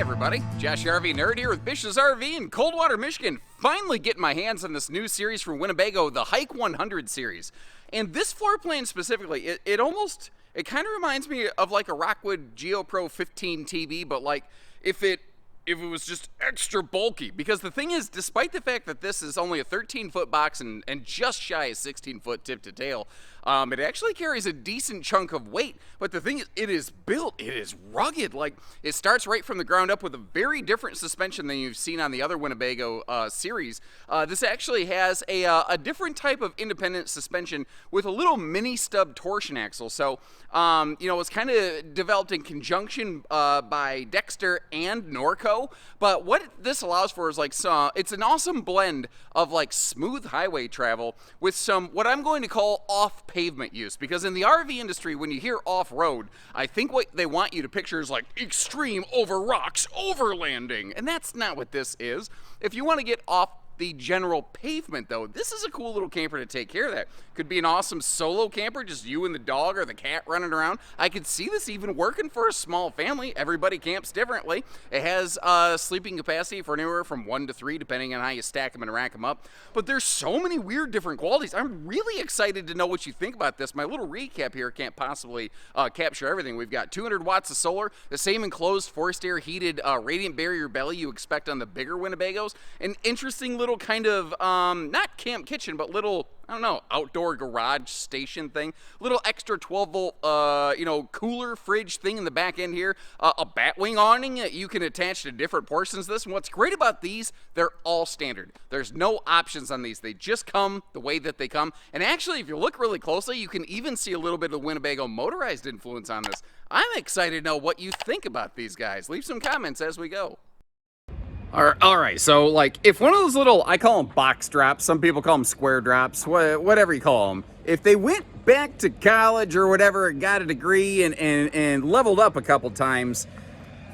everybody, Josh RV Nerd here with Bish's RV in Coldwater, Michigan. Finally getting my hands on this new series from Winnebago, the Hike 100 series. And this floor plan specifically, it kind of reminds me of like a Rockwood GeoPro 15 TV, but like if it was just extra bulky. Because the thing is, despite the fact that this is only a 13-foot box and just shy of 16-foot tip to tail, it actually carries a decent chunk of weight. But the thing is, it is rugged. Like, it starts right from the ground up with a very different suspension than you've seen on the other Winnebago series. This actually has a different type of independent suspension with a little mini stub torsion axle. So, it's kind of developed in conjunction by Dexter and Norco. But what this allows for is it's an awesome blend of like smooth highway travel with some what I'm going to call off-pavement use. Because in the RV industry, when you hear off-road, I think what they want you to picture is like extreme over rocks overlanding, and that's not what this is. If you want to get off the general pavement, though, this is a cool little camper to take care of that. Could be an awesome solo camper, just you and the dog or the cat running around. I could see this even working for a small family. Everybody camps differently. It has sleeping capacity for anywhere from 1 to 3, depending on how you stack them and rack them up. But there's so many weird different qualities. I'm really excited to know what you think about this. My little recap here can't possibly capture everything. We've got 200 watts of solar, the same enclosed forced air heated radiant barrier belly you expect on the bigger Winnebagos. An interesting little kind of, not camp kitchen, but little, I don't know, outdoor garage station thing. Little extra 12-volt, cooler fridge thing in the back end here. A batwing awning that you can attach to different portions of this. And what's great about these, they're all standard. There's no options on these. They just come the way that they come. And actually, if you look really closely, you can even see a little bit of Winnebago motorized influence on this. I'm excited to know what you think about these guys. Leave some comments as we go. All right, so like if one of those little, I call them box drops, some people call them square drops, whatever you call them, if they went back to college or whatever, got a degree and leveled up a couple times,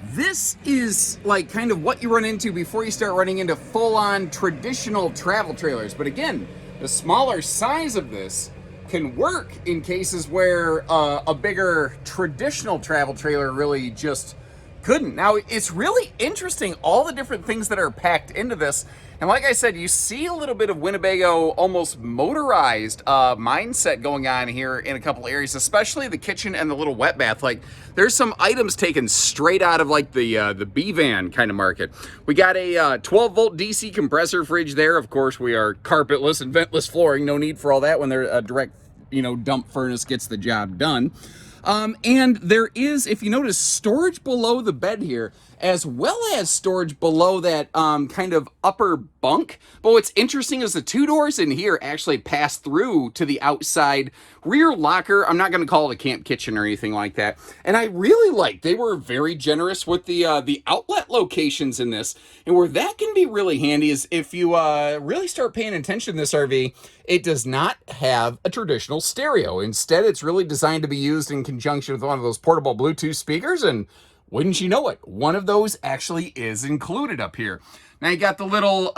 this is like kind of what you run into before you start running into full-on traditional travel trailers. But again, the smaller size of this can work in cases where a bigger traditional travel trailer really just couldn't. Now, it's really interesting, all the different things that are packed into this. And like I said, you see a little bit of Winnebago almost motorized mindset going on here in a couple areas, especially the kitchen and the little wet bath. Like, there's some items taken straight out of like the B-van kind of market. We got a 12-volt DC compressor fridge there. Of course, we are carpetless and ventless flooring. No need for all that when a direct, dump furnace gets the job done. And there is, if you notice, storage below the bed here, as well as storage below that kind of upper bunk. But what's interesting is the two doors in here actually pass through to the outside rear locker. I'm not going to call it a camp kitchen or anything like that. And I really like, they were very generous with the outlet locations in this. And where that can be really handy is if you really start paying attention to this RV, it does not have a traditional stereo. Instead, it's really designed to be used in conjunction with one of those portable Bluetooth speakers, and wouldn't you know it, one of those actually is included up here. Now you got the little,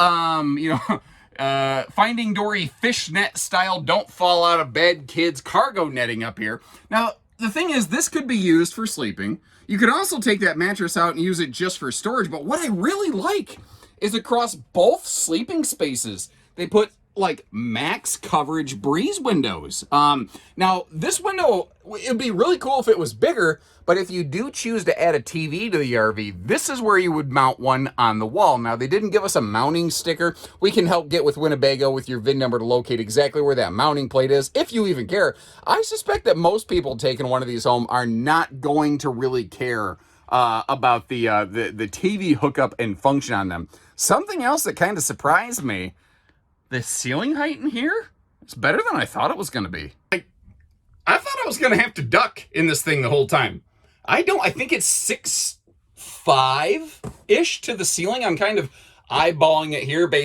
Finding Dory fishnet style, don't fall out of bed kids cargo netting up here. Now, the thing is, this could be used for sleeping. You could also take that mattress out and use it just for storage, but what I really like is across both sleeping spaces, they put like max coverage breeze windows. Now this window, it'd be really cool if it was bigger, but if you do choose to add a TV to the RV, this is where you would mount one on the wall. Now they didn't give us a mounting sticker. We can help get with Winnebago with your VIN number to locate exactly where that mounting plate is, if you even care. I suspect that most people taking one of these home are not going to really care about the TV hookup and function on them. Something else that kind of surprised me, the ceiling height in here is better than I thought it was going to be. I thought I was going to have to duck in this thing the whole time. I think it's 6'5"-ish to the ceiling. I'm kind of eyeballing it here, but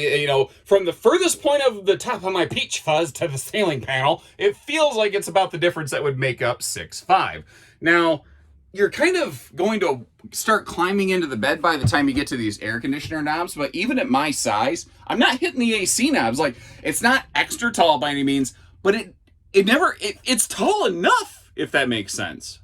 from the furthest point of the top of my peach fuzz to the ceiling panel, it feels like it's about the difference that would make up 6'5". Now, you're kind of going to start climbing into the bed by the time you get to these air conditioner knobs, but even at my size, I'm not hitting the AC knobs. Like, it's not extra tall by any means, but it's tall enough, if that makes sense.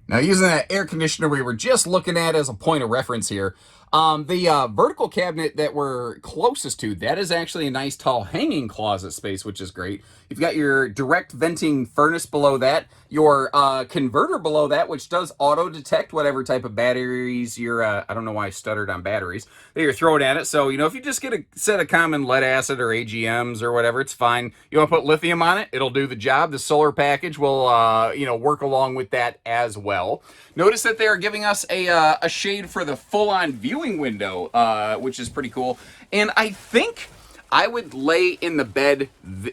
Now, using that air conditioner we were just looking at as a point of reference here, the vertical cabinet that we're closest to, that is actually a nice tall hanging closet space, which is great. You've got your direct venting furnace below that, your converter below that, which does auto detect whatever type of batteries you're, I don't know why I stuttered on batteries, that you're throwing at it. So, if you just get a set of common lead acid or AGMs or whatever, it's fine. You want to put lithium on it, it'll do the job. The solar package will, work along with that as well. Notice that they're giving us a shade for the full-on viewing window, which is pretty cool. And I think I would lay in the bed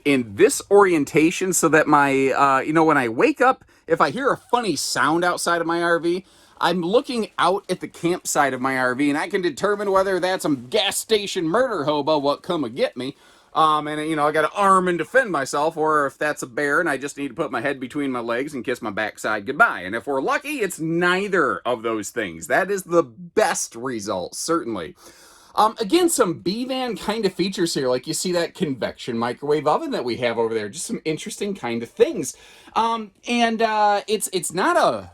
in this orientation so that my, when I wake up, if I hear a funny sound outside of my RV, I'm looking out at the campsite of my RV, and I can determine whether that's a gas station murder hobo what come and get me. I got to arm and defend myself, or if that's a bear and I just need to put my head between my legs and kiss my backside goodbye. And if we're lucky, it's neither of those things. That is the best result, certainly. Again, some B-Van kind of features here, like you see that convection microwave oven that we have over there, just some interesting kind of things. It's not a,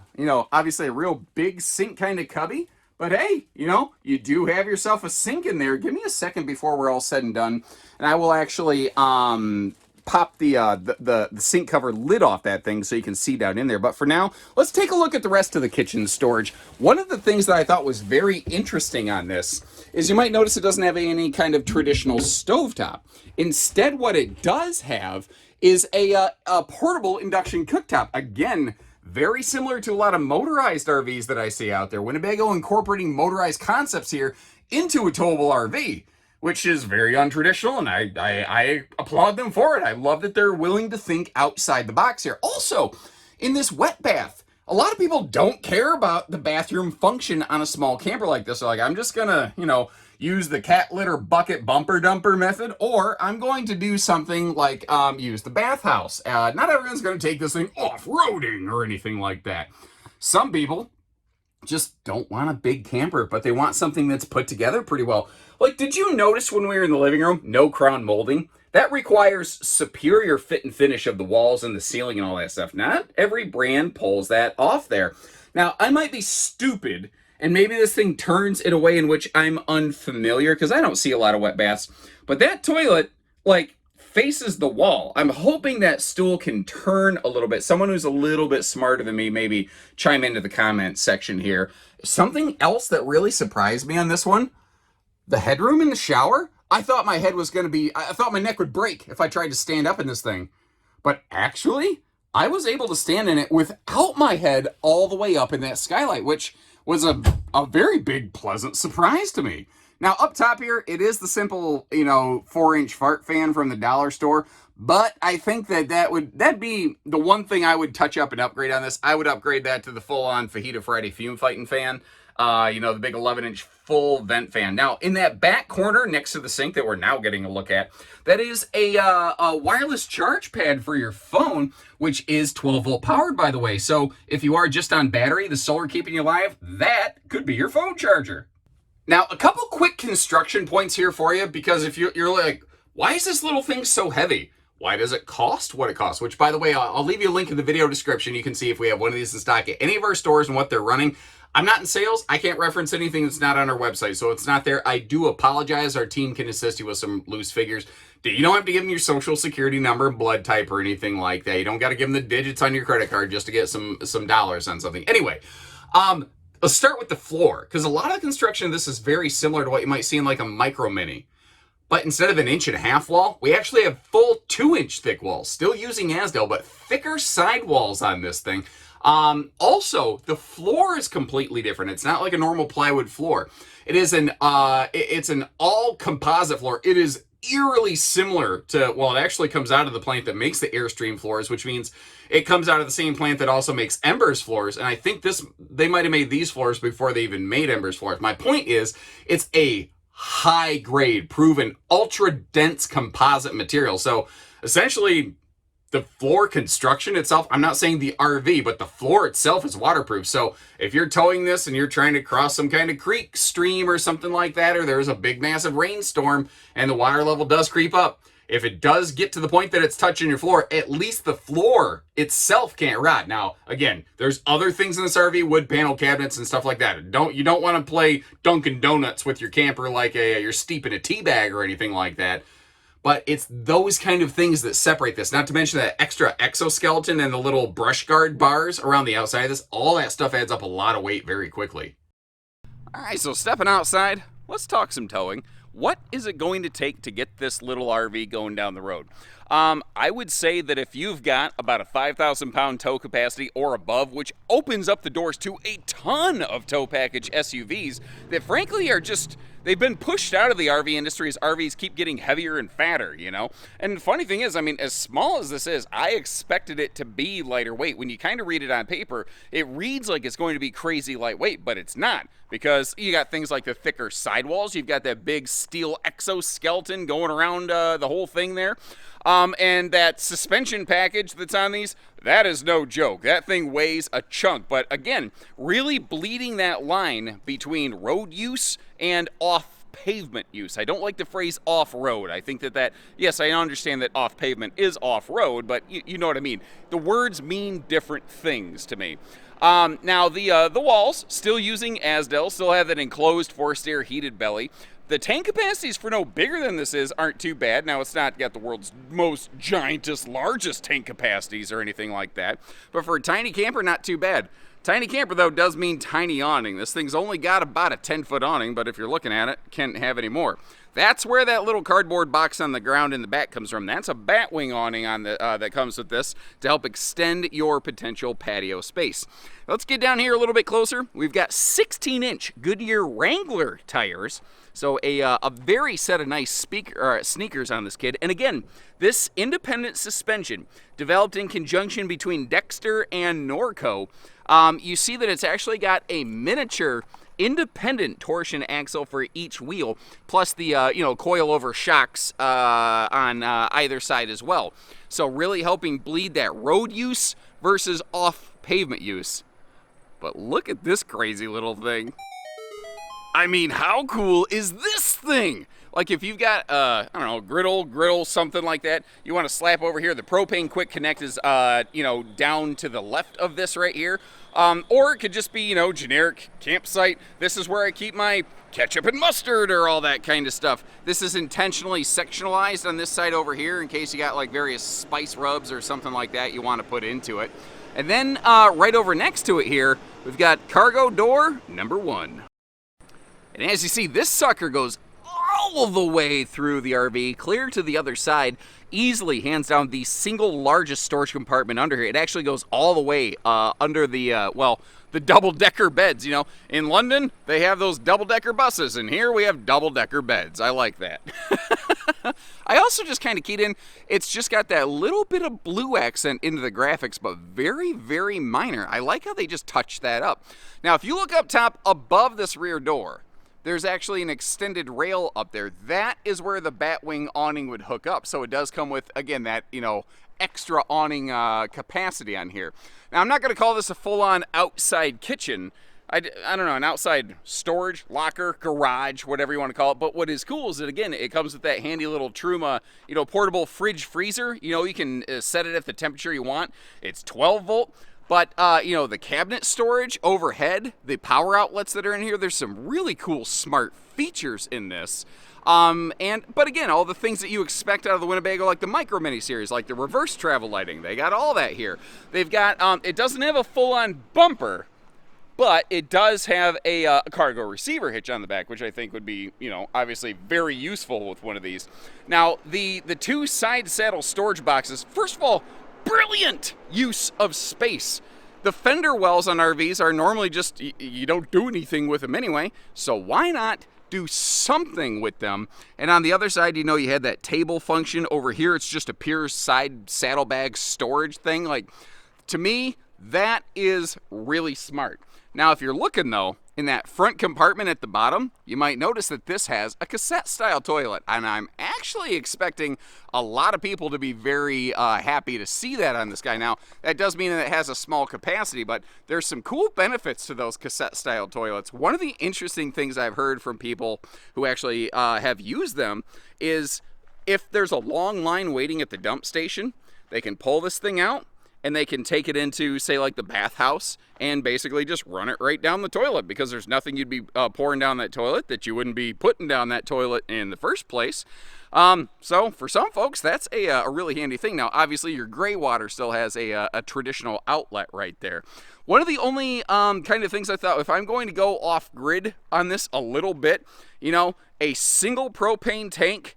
obviously a real big sink kind of cubby, but hey, you do have yourself a sink in there. Give me a second before we're all said and done, and I will actually pop the sink cover lid off that thing so you can see down in there. But for now, let's take a look at the rest of the kitchen storage. One of the things that I thought was very interesting on this is you might notice it doesn't have any kind of traditional stovetop. Instead, what it does have is a portable induction cooktop. Again, very similar to a lot of motorized RVs that I see out there. Winnebago incorporating motorized concepts here into a towable RV, which is very untraditional, and I applaud them for it. I love that they're willing to think outside the box here. Also, in this wet bath, a lot of people don't care about the bathroom function on a small camper like this. They're like, I'm just gonna, use the cat litter bucket bumper dumper method, or I'm going to do something like use the bathhouse. Not everyone's going to take this thing off-roading or anything like that. Some people just don't want a big camper, but they want something that's put together pretty well. Like, did you notice when we were in the living room, no crown molding? That requires superior fit and finish of the walls and the ceiling and all that stuff. Not every brand pulls that off there. Now, I might be stupid, and maybe this thing turns in a way in which I'm unfamiliar, because I don't see a lot of wet baths, but that toilet, faces the wall. I'm hoping that stool can turn a little bit. Someone who's a little bit smarter than me, maybe chime into the comment section here. Something else that really surprised me on this one, the headroom in the shower. I thought my neck would break if I tried to stand up in this thing. But actually, I was able to stand in it without my head all the way up in that skylight, which was a very big, pleasant surprise to me. Now, up top here, it is the simple, 4-inch fart fan from the dollar store. But I think that'd be the one thing I would touch up and upgrade on this. I would upgrade that to the full-on Fajita Friday fume fighting fan. The big 11-inch full vent fan. Now, in that back corner next to the sink that we're now getting a look at, that is a wireless charge pad for your phone, which is 12-volt powered, by the way. So if you are just on battery, the solar keeping you alive, that could be your phone charger. Now, a couple quick construction points here for you, because if you're like, why is this little thing so heavy? Why does it cost what it costs? Which, by the way, I'll leave you a link in the video description. You can see if we have one of these in stock at any of our stores and what they're running. I'm not in sales. I can't reference anything that's not on our website, so it's not there. I do apologize. Our team can assist you with some loose figures. You don't have to give them your social security number and blood type or anything like that. You don't got to give them the digits on your credit card just to get some dollars on something. Anyway, let's start with the floor, because a lot of the construction of this is very similar to what you might see in like a micro mini. But instead of 1.5 inch wall, we actually have full 2-inch thick walls, still using Asdale, but thicker side walls on this thing. Also, the floor is completely different. It's not like a normal plywood floor. It is it's an all composite floor. It is eerily similar to, well, it actually comes out of the plant that makes the Airstream floors, which means it comes out of the same plant that also makes Embers floors. And I think they might have made these floors before they even made Embers floors. My point is, it's a high grade, proven, ultra dense composite material. So essentially, the floor construction itself, I'm not saying the RV, but the floor itself is waterproof. So if you're towing this and you're trying to cross some kind of creek, stream, or something like that, or there's a big massive rainstorm and the water level does creep up, If it does get to the point that it's touching your floor, at least the floor itself can't rot. Now, again, there's other things in this RV, wood panel cabinets and stuff like that. You don't want to play Dunkin' Donuts with your camper like you're steeping a tea bag or anything like that. But it's those kind of things that separate this. Not to mention that extra exoskeleton and the little brush guard bars around the outside of this. All that stuff adds up a lot of weight very quickly. All right, so stepping outside, let's talk some towing. What is it going to take to get this little RV going down the road? I would say that if you've got about a 5,000 pound tow capacity or above, which opens up the doors to a ton of tow package SUVs that frankly are just, they've been pushed out of the RV industry as RVs keep getting heavier and fatter, you know? And the funny thing is, I mean, as small as this is, I expected it to be lighter weight. When you kind of read it on paper, it reads like it's going to be crazy lightweight, but it's not, because you got things like the thicker sidewalls, you've got that big steel exoskeleton going around the whole thing there. And that suspension package that's on these, that is no joke. That thing weighs a chunk. But again, really bleeding that line between road use and off-pavement use. I don't like the phrase off-road. I think that yes, I understand that off-pavement is off-road, but you know what I mean. The words mean different things to me. Now, the walls, still using Asdel, still have that enclosed forced air heated belly. The tank capacities for no bigger than this aren't too bad. Now, it's not got the world's most giantest, largest tank capacities or anything like that. But for a tiny camper, not too bad. Tiny camper, though, does mean tiny awning. This thing's only got about a 10-foot awning, but if you're looking at it, can't have any more. That's where that little cardboard box on the ground in the back comes from. That's a batwing awning on the that comes with this to help extend your potential patio space. Let's get down here a little bit closer. We've got 16-inch Goodyear Wrangler tires. So a very set of nice sneakers on this kid. And again, this independent suspension developed in conjunction between Dexter and Norco. You see that it's actually got a miniature independent torsion axle for each wheel, plus the coilover shocks on either side as well. So really helping bleed that road use versus off-pavement use. But look at this crazy little thing. I mean, how cool is this thing? Like if you've got, I don't know, griddle, something like that, you want to slap over here. The propane quick connect is, down to the left of this right here. Or it could just be, generic campsite. This is where I keep my ketchup and mustard or all that kind of stuff. This is intentionally sectionalized on this side over here in case you got like various spice rubs or something like that you want to put into it. And then right over next to it here, we've got cargo door number 1. And as you see, this sucker goes all the way through the RV, clear to the other side, easily hands down the single largest storage compartment under here. It actually goes all the way under the double-decker beds. In London, they have those double-decker buses, and here we have double-decker beds. I like that. I also just kind of keyed in, it's just got that little bit of blue accent into the graphics, but very, very minor. I like how they just touched that up. Now, if you look up top above this rear door, there's actually an extended rail up there. That is where the batwing awning would hook up. So it does come with, again, that, extra awning capacity on here. Now, I'm not going to call this a full-on outside kitchen. I don't know, an outside storage, locker, garage, whatever you want to call it. But what is cool is that, again, it comes with that handy little Truma, portable fridge freezer. You can set it at the temperature you want. It's 12 volt. But, the cabinet storage overhead, the power outlets that are in here, there's some really cool smart features in this. But again, all the things that you expect out of the Winnebago, like the Micro Mini series, like the reverse travel lighting, they got all that here. They've got, it doesn't have a full-on bumper, but it does have a cargo receiver hitch on the back, which I think would be, obviously very useful with one of these. Now, the 2 side saddle storage boxes, first of all, brilliant use of space. The fender wells on RVs are normally just, you don't do anything with them anyway, so why not do something with them? And on the other side, you had that table function. Over here, it's just a pure side saddlebag storage thing. Like, to me, that is really smart. Now, if you're looking, though, in that front compartment at the bottom, you might notice that this has a cassette-style toilet, and I'm actually expecting a lot of people to be very happy to see that on this guy. Now, that does mean that it has a small capacity, but there's some cool benefits to those cassette-style toilets. One of the interesting things I've heard from people who actually have used them is if there's a long line waiting at the dump station, they can pull this thing out and they can take it into, say, like the bathhouse and basically just run it right down the toilet, because there's nothing you'd be pouring down that toilet that you wouldn't be putting down that toilet in the first place. So for some folks, that's a really handy thing. Now, obviously, your gray water still has a traditional outlet right there. One of the only kind of things I thought, if I'm going to go off grid on this a little bit, you know, a single propane tank,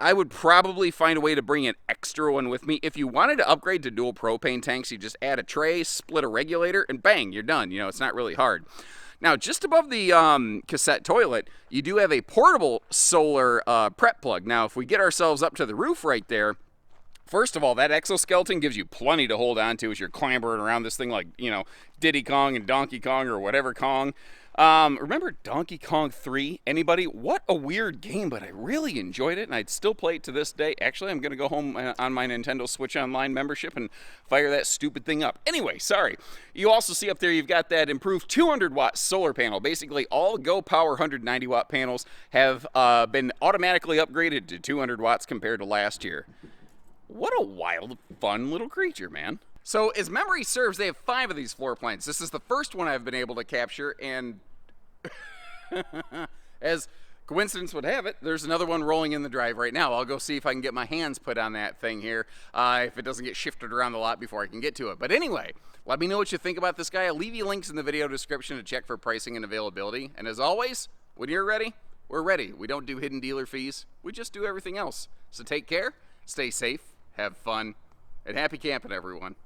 I would probably find a way to bring an extra one with me. If you wanted to upgrade to dual propane tanks, you just add a tray, split a regulator, and bang, you're done. You know, it's not really hard. Now, just above the cassette toilet, you do have a portable solar prep plug. Now, if we get ourselves up to the roof right there, first of all, that exoskeleton gives you plenty to hold on to as you're clambering around this thing like, you know, Diddy Kong and Donkey Kong or whatever Kong. Remember Donkey Kong 3? Anybody? What a weird game, but I really enjoyed it, and I'd still play it to this day. Actually, I'm going to go home on my Nintendo Switch Online membership and fire that stupid thing up. Anyway, sorry. You also see up there you've got that improved 200-watt solar panel. Basically, all Go Power 190-watt panels have been automatically upgraded to 200 watts compared to last year. What a wild, fun little creature, man. So, as memory serves, they have 5 of these floor plans. This is the first one I've been able to capture, and as coincidence would have it, there's another one rolling in the drive right now. I'll go see if I can get my hands put on that thing here, if it doesn't get shifted around the lot before I can get to it. But anyway, let me know what you think about this guy. I'll leave you links in the video description to check for pricing and availability. And as always, when you're ready, we're ready. We don't do hidden dealer fees. We just do everything else. So take care, stay safe, have fun, and happy camping, everyone.